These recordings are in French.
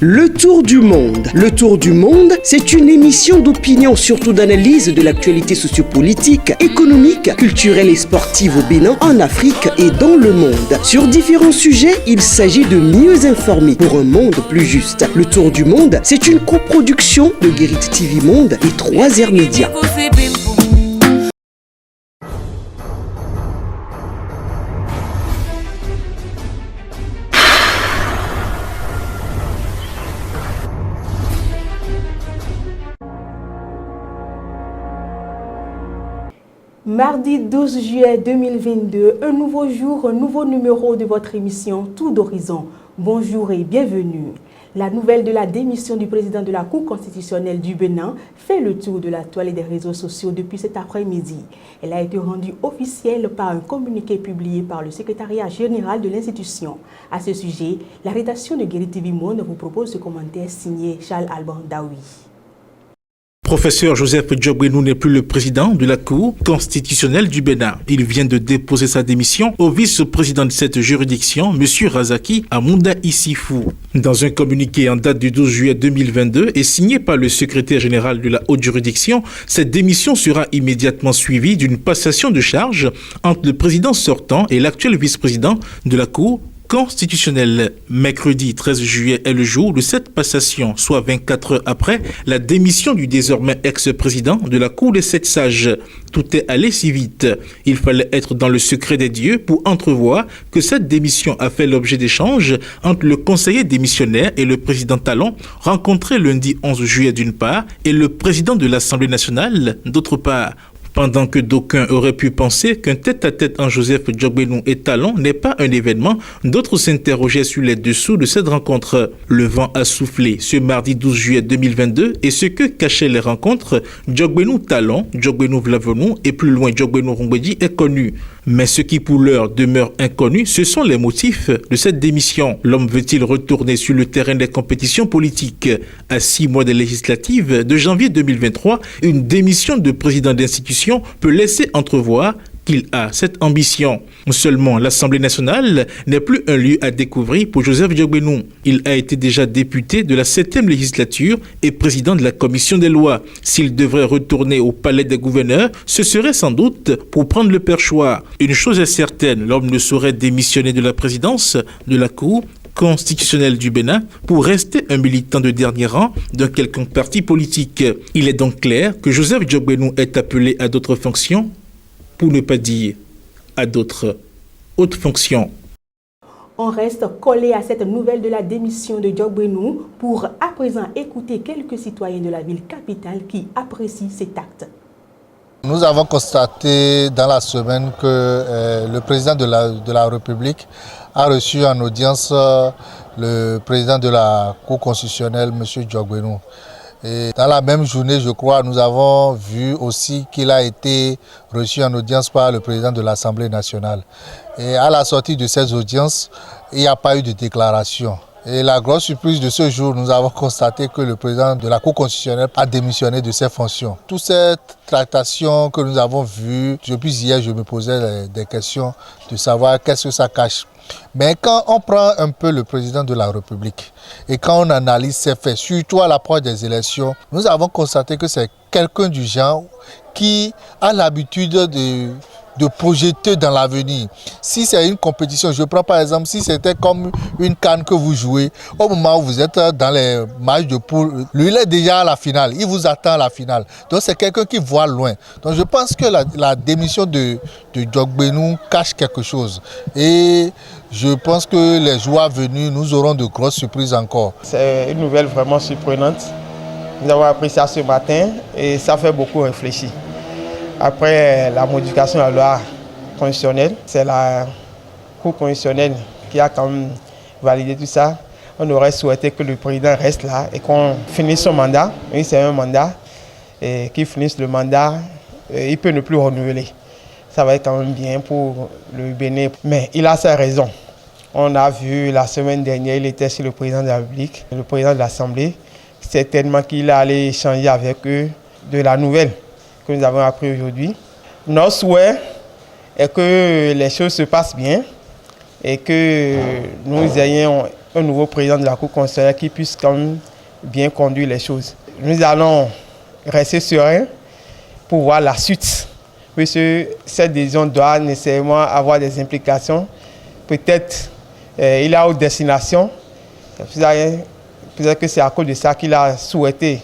Le Tour du Monde. Le Tour du Monde, c'est une émission d'opinion, surtout d'analyse de l'actualité sociopolitique, économique, culturelle et sportive au Bénin, en Afrique et dans le monde. Sur différents sujets, il s'agit de mieux informer pour un monde plus juste. Le Tour du Monde, c'est une coproduction de Guérit TV Monde et 3R Média. Mardi 12 juillet 2022, un nouveau jour, un nouveau numéro de votre émission Tour d'horizon. Bonjour et bienvenue. La nouvelle de la démission du président de la Cour constitutionnelle du Bénin fait le tour de la toile des réseaux sociaux depuis cet après-midi. Elle a été rendue officielle par un communiqué publié par le secrétariat général de l'institution. À ce sujet, la rédaction de Guérit TV Monde vous propose ce commentaire signé Charles Alban Daoui. Professeur Joseph Diogbenou n'est plus le président de la Cour constitutionnelle du Bénin. Il vient de déposer sa démission au vice-président de cette juridiction, M. Razaki Amounda Issifou. Dans un communiqué en date du 12 juillet 2022 et signé par le secrétaire général de la haute juridiction, cette démission sera immédiatement suivie d'une passation de charges entre le président sortant et l'actuel vice-président de la Cour constitutionnelle. Mercredi 13 juillet est le jour de cette passation, soit 24 heures après la démission du désormais ex-président de la Cour des Sept Sages. Tout est allé si vite. Il fallait être dans le secret des dieux pour entrevoir que cette démission a fait l'objet d'échanges entre le conseiller démissionnaire et le président Talon, rencontré lundi 11 juillet d'une part, et le président de l'Assemblée nationale d'autre part. Pendant que d'aucuns auraient pu penser qu'un tête-à-tête en Joseph Diogbenou et Talon n'est pas un événement, d'autres s'interrogeaient sur les dessous de cette rencontre. Le vent a soufflé ce mardi 12 juillet 2022 et ce que cachaient les rencontres Diogbenou-Talon, Diogbenou-Vlavenou et plus loin Diogbenou-Rongbedi est connu. Mais ce qui pour l'heure demeure inconnu, ce sont les motifs de cette démission. L'homme veut-il retourner sur le terrain des compétitions politiques? À 6 mois des législatives de janvier 2023, une démission de président d'institution peut laisser entrevoir qu'il a cette ambition. Seulement, l'Assemblée nationale n'est plus un lieu à découvrir pour Joseph Diogbenou. Il a été déjà député de la 7e législature et président de la commission des lois. S'il devrait retourner au palais des gouverneurs, ce serait sans doute pour prendre le perchoir. Une chose est certaine, l'homme ne saurait démissionner de la présidence de la Cour constitutionnelle du Bénin pour rester un militant de dernier rang d'un quelconque parti politique. Il est donc clair que Joseph Diogbenou est appelé à d'autres fonctions, pour ne pas dire à d'autres hautes fonctions. On reste collé à cette nouvelle de la démission de Diogbenou pour à présent écouter quelques citoyens de la ville capitale qui apprécient cet acte. Nous avons constaté dans la semaine que le président de la République a reçu en audience le président de la Cour constitutionnelle, M. Diogbenou. Et dans la même journée, je crois, nous avons vu aussi qu'il a été reçu en audience par le président de l'Assemblée nationale. Et à la sortie de ces audiences, il n'y a pas eu de déclaration. Et la grosse surprise de ce jour, nous avons constaté que le président de la Cour constitutionnelle a démissionné de ses fonctions. Toute cette tractation que nous avons vue, depuis hier, je me posais des questions de savoir qu'est-ce que ça cache. Mais quand on prend un peu le président de la République et quand on analyse ses faits, surtout à l'approche des élections, nous avons constaté que c'est quelqu'un du genre qui a l'habitude de projeter dans l'avenir. Si c'est une compétition, je prends par exemple, si c'était comme une CAN que vous jouez, au moment où vous êtes dans les matchs de poule, lui il est déjà à la finale, il vous attend à la finale. Donc c'est quelqu'un qui voit loin. Donc je pense que la démission de Diogbenou cache quelque chose. Et je pense que les jours à venir, nous aurons de grosses surprises encore. C'est une nouvelle vraiment surprenante. Nous avons appris ça ce matin et ça fait beaucoup réfléchir. Après la modification de la loi constitutionnelle, c'est la Cour constitutionnelle qui a quand même validé tout ça. On aurait souhaité que le président reste là et qu'on finisse son mandat. Oui, c'est un mandat. Et qu'il finisse le mandat, il peut ne plus renouveler. Ça va être quand même bien pour le Bénin. Mais il a sa raison. On a vu la semaine dernière, il était chez le président de la République, le président de l'Assemblée. Certainement qu'il allait échanger avec eux de la nouvelle que nous avons appris aujourd'hui. Notre souhait est que les choses se passent bien et que nous ayons un nouveau président de la Cour constitutionnelle qui puisse quand même bien conduire les choses. Nous allons rester sereins pour voir la suite. Puisque cette décision doit nécessairement avoir des implications. Peut-être il a une destination. Peut-être que c'est à cause de ça qu'il a souhaité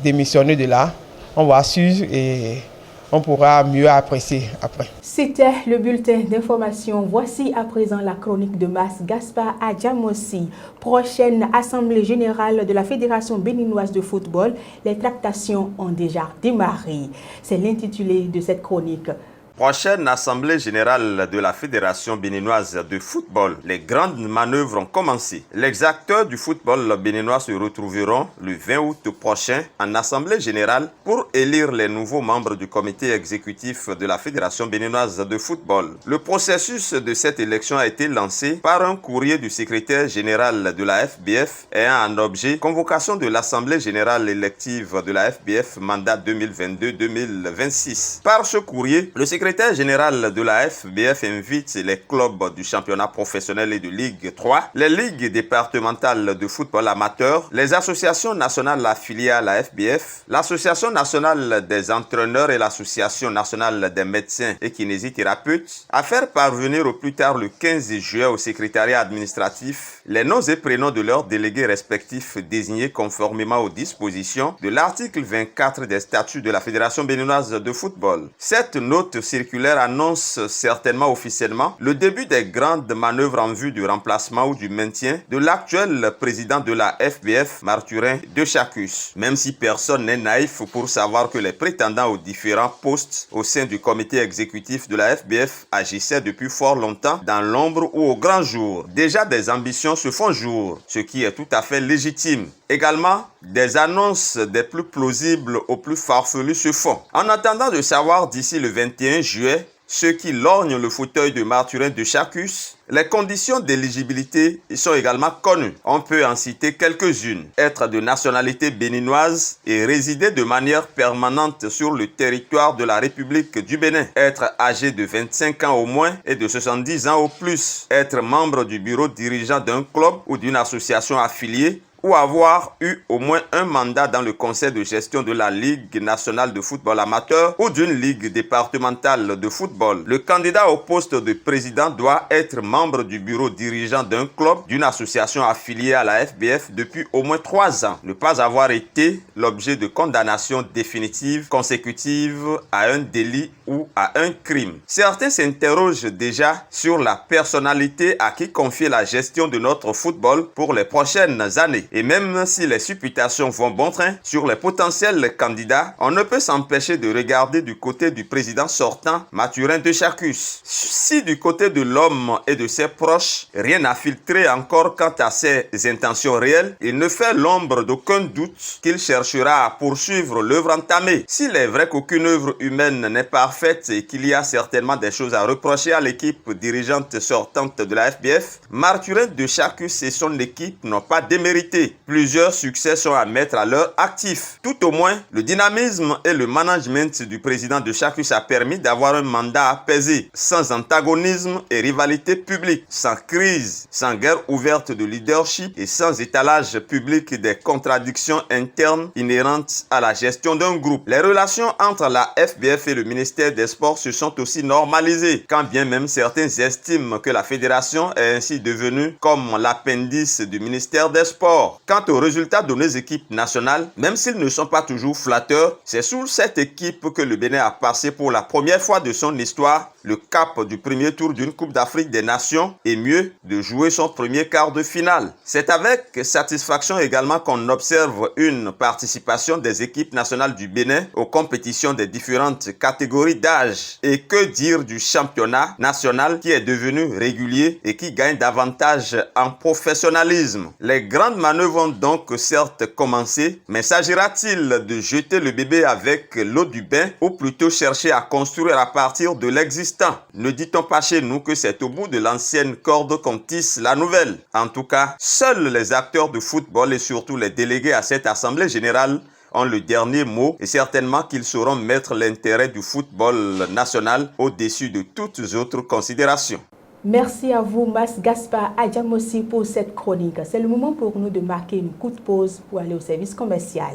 démissionner de là. On va suivre et on pourra mieux apprécier après. C'était le bulletin d'information. Voici à présent la chronique de Mas Gaspard Adjamossi. Prochaine assemblée générale de la Fédération béninoise de football. Les tractations ont déjà démarré. C'est l'intitulé de cette chronique. Prochaine assemblée générale de la Fédération béninoise de football. Les grandes manœuvres ont commencé. Les acteurs du football béninois se retrouveront le 20 août prochain en assemblée générale pour élire les nouveaux membres du comité exécutif de la Fédération béninoise de football. Le processus de cette élection a été lancé par un courrier du secrétaire général de la FBF ayant en objet convocation de l'assemblée générale élective de la FBF mandat 2022-2026. Par ce courrier, le secrétaire général de la FBF invite les clubs du championnat professionnel et de Ligue 3, les ligues départementales de football amateur, les associations nationales affiliées à la FBF, l'association nationale des entraîneurs et l'association nationale des médecins et kinésithérapeutes à faire parvenir au plus tard le 15 juillet au secrétariat administratif les noms et prénoms de leurs délégués respectifs désignés conformément aux dispositions de l'article 24 des statuts de la Fédération béninoise de football. Cette note circulaire annonce certainement officiellement le début des grandes manœuvres en vue du remplacement ou du maintien de l'actuel président de la FBF, Marturin de Chacus. Même si personne n'est naïf pour savoir que les prétendants aux différents postes au sein du comité exécutif de la FBF agissaient depuis fort longtemps dans l'ombre ou au grand jour. Déjà des ambitions se font jour, ce qui est tout à fait légitime. Également, des annonces des plus plausibles aux plus farfelues se font. En attendant de savoir d'ici le 21 juillet, ceux qui lorgnent le fauteuil de Marturin de Chacus, les conditions d'éligibilité sont également connues. On peut en citer quelques-unes. Être de nationalité béninoise et résider de manière permanente sur le territoire de la République du Bénin. Être âgé de 25 ans au moins et de 70 ans au plus. Être membre du bureau dirigeant d'un club ou d'une association affiliée ou avoir eu au moins un mandat dans le conseil de gestion de la Ligue nationale de football amateur ou d'une ligue départementale de football. Le candidat au poste de président doit être membre du bureau dirigeant d'un club, d'une association affiliée à la FBF depuis au moins 3 ans. Ne pas avoir été l'objet de condamnation définitive consécutive à un délit ou à un crime. Certains s'interrogent déjà sur la personnalité à qui confier la gestion de notre football pour les prochaines années. Et même si les supputations vont bon train sur les potentiels candidats, on ne peut s'empêcher de regarder du côté du président sortant, Marturin de Chacus. Si du côté de l'homme et de ses proches, rien n'a filtré encore quant à ses intentions réelles, il ne fait l'ombre d'aucun doute qu'il cherchera à poursuivre l'œuvre entamée. S'il est vrai qu'aucune œuvre humaine n'est parfaite et qu'il y a certainement des choses à reprocher à l'équipe dirigeante sortante de la FBF, Marturin de Chacus et son équipe n'ont pas démérité. Plusieurs succès sont à mettre à leur actif. Tout au moins, le dynamisme et le management du président de Chacus a permis d'avoir un mandat apaisé, sans antagonisme et rivalité publique, sans crise, sans guerre ouverte de leadership et sans étalage public des contradictions internes inhérentes à la gestion d'un groupe. Les relations entre la FBF et le ministère des Sports se sont aussi normalisées, quand bien même certains estiment que la fédération est ainsi devenue comme l'appendice du ministère des Sports. Quant aux résultats de nos équipes nationales, même s'ils ne sont pas toujours flatteurs, c'est sous cette équipe que le Bénin a passé pour la première fois de son histoire le cap du premier tour d'une Coupe d'Afrique des Nations et mieux, de jouer son premier quart de finale. C'est avec satisfaction également qu'on observe une participation des équipes nationales du Bénin aux compétitions des différentes catégories d'âge. Et que dire du championnat national qui est devenu régulier et qui gagne davantage en professionnalisme. Les grandes manœuvres ont donc certes commencé, mais s'agira-t-il de jeter le bébé avec l'eau du bain ou plutôt chercher à construire à partir de l'existant? Ne dit-on pas chez nous que c'est au bout de l'ancienne corde qu'on tisse la nouvelle? En tout cas, seuls les acteurs de football et surtout les délégués à cette assemblée générale ont le dernier mot et certainement qu'ils sauront mettre l'intérêt du football national au-dessus de toutes autres considérations. Merci à vous, Mas Gaspard Adjamossi, pour cette chronique. C'est le moment pour nous de marquer une courte pause pour aller au service commercial.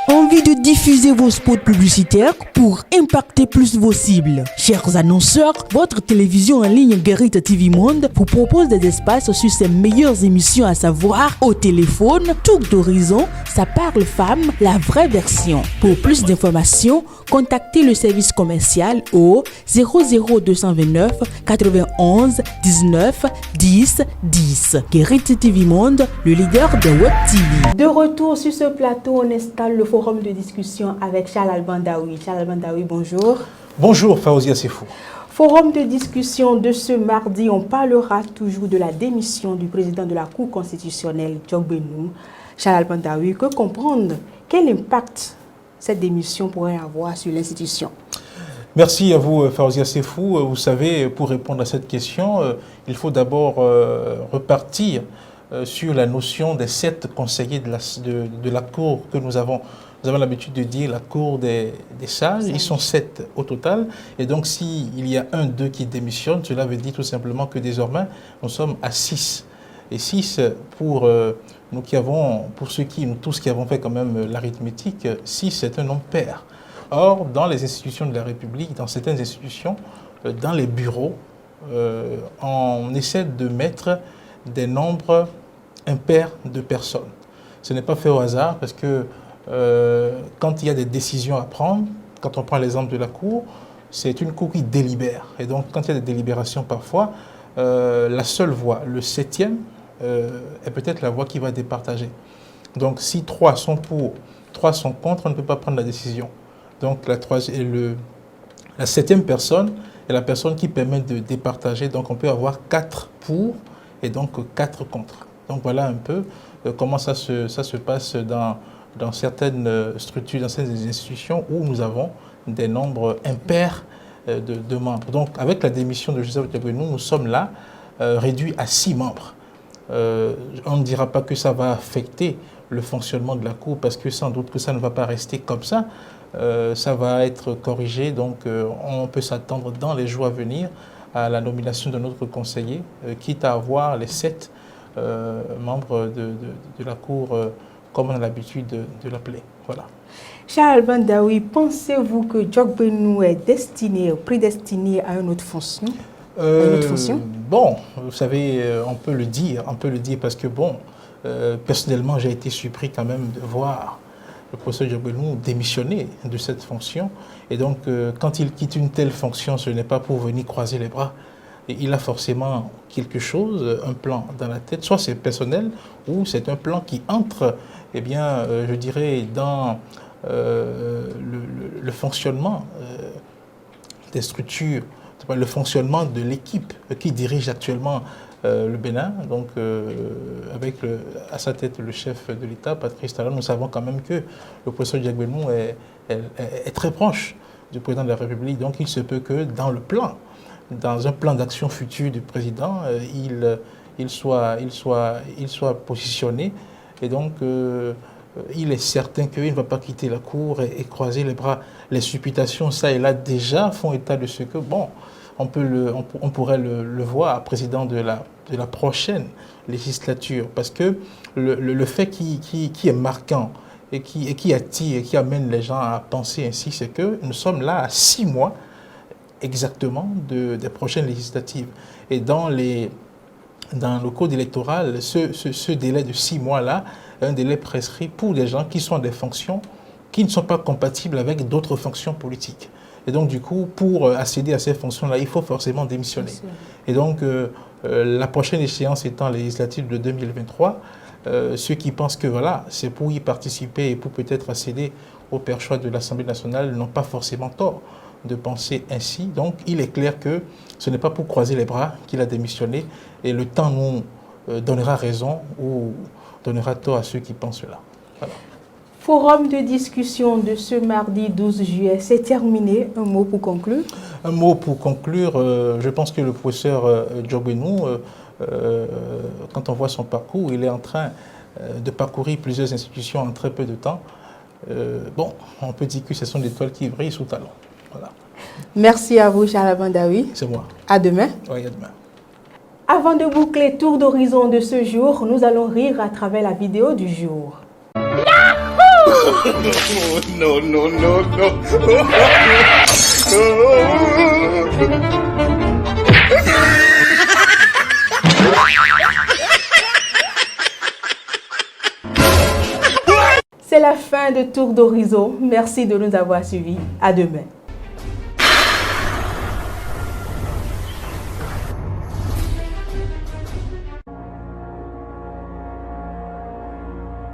Envie de diffuser vos spots publicitaires pour impacter plus vos cibles. Chers annonceurs, votre télévision en ligne Guérit TV Monde vous propose des espaces sur ses meilleures émissions, à savoir Au téléphone, Tour d'horizon, Ça parle femme, la vraie version. Pour plus d'informations, contactez le service commercial au 00229 91 19 10 10. Guérit TV Monde, le leader de Web TV. De retour sur ce plateau, on installe le forum de discussion avec Charles Alban Daoui. Charles Alban Daoui, bonjour. Bonjour Faouzia Sefou. Forum de discussion de ce mardi, on parlera toujours de la démission du président de la Cour constitutionnelle, Djogbenou. Charles Alban Daoui, que comprendre quel impact cette démission pourrait avoir sur l'institution? Merci à vous Faouzia Sefou. Vous savez, pour répondre à cette question, il faut d'abord repartir sur la notion des 7 conseillers de la Cour que nous avons. Nous avons l'habitude de dire la Cour des sages. Ils sont 7 au total. Et donc, s'il y a 1, 2 qui démissionnent, cela veut dire tout simplement que désormais, nous sommes à 6. Et 6, pour nous qui avons, pour nous tous qui avons fait quand même l'arithmétique, 6, c'est un nombre pair. Or, dans les institutions de la République, dans certaines institutions, dans les bureaux, on essaie de mettre des nombres impairs de personnes. Ce n'est pas fait au hasard parce que quand il y a des décisions à prendre, quand on prend l'exemple de la Cour, c'est une Cour qui délibère. Et donc, quand il y a des délibérations parfois, la seule voix, le 7e, est peut-être la voix qui va départager. Donc, si 3 sont pour, 3 sont contre, on ne peut pas prendre la décision. Donc, la 7e personne est la personne qui permet de départager. Donc, on peut avoir 4 pour et donc 4 contre. Donc, voilà un peu comment ça se passe dans certaines structures, dans certaines institutions où nous avons des nombres impairs de membres. Donc, avec la démission de Joseph Djogbenou, nous sommes là réduits à 6 membres. On ne dira pas que ça va affecter le fonctionnement de la Cour parce que sans doute que ça ne va pas rester comme ça. Ça va être corrigé, donc on peut s'attendre dans les jours à venir à la nomination de notre conseiller, quitte à avoir les 7 membres de la Cour comme on a l'habitude de l'appeler. Voilà. Charles Alban Daoui, pensez-vous que Djogbenou est prédestiné à une autre fonction? Bon, vous savez, on peut le dire parce que bon, personnellement, j'ai été surpris quand même de voir le professeur Djogbenou démissionner de cette fonction. Et donc, quand il quitte une telle fonction, ce n'est pas pour venir croiser les bras. Et il a forcément quelque chose, un plan dans la tête, soit c'est personnel ou c'est un plan qui entre, eh bien, je dirais, dans le fonctionnement des structures, le fonctionnement de l'équipe qui dirige actuellement le Bénin, donc avec à sa tête le chef de l'État, Patrice Talon. Nous savons quand même que le professeur Djogbenou est très proche du président de la République, donc il se peut que dans un plan d'action futur du président, il soit positionné, et donc il est certain qu'il ne va pas quitter la Cour et croiser les bras. Les supputations, ça et là, déjà font état de ce que, bon, on pourrait le voir président de la prochaine législature, parce que le fait qui est marquant et qui attire et qui amène les gens à penser ainsi, c'est que nous sommes là à 6 mois exactement des prochaines législatives. Et dans le code électoral, ce délai de 6 mois-là est un délai prescrit pour des gens qui sont des fonctions qui ne sont pas compatibles avec d'autres fonctions politiques. Et donc, du coup, pour accéder à ces fonctions-là, il faut forcément démissionner. Et donc, la prochaine échéance étant législative de 2023, ceux qui pensent que voilà, c'est pour y participer et pour peut-être accéder au perchoir de l'Assemblée nationale n'ont pas forcément tort de penser ainsi. Donc, il est clair que ce n'est pas pour croiser les bras qu'il a démissionné et le temps nous donnera raison ou donnera tort à ceux qui pensent cela. Voilà. Forum de discussion de ce mardi 12 juillet, c'est terminé. Un mot pour conclure? Un mot pour conclure. Je pense que le professeur Djogbenou, quand on voit son parcours, il est en train de parcourir plusieurs institutions en très peu de temps. Bon, on peut dire que ce sont des étoiles qui brillent sous talon. Voilà. Merci à vous, Charles Bandaoui. C'est moi. À demain. Oui, à demain. Avant de boucler Tour d'horizon de ce jour, nous allons rire à travers la vidéo du jour. Non, non, non, non. C'est la fin de Tour d'horizon. Merci de nous avoir suivis. À demain.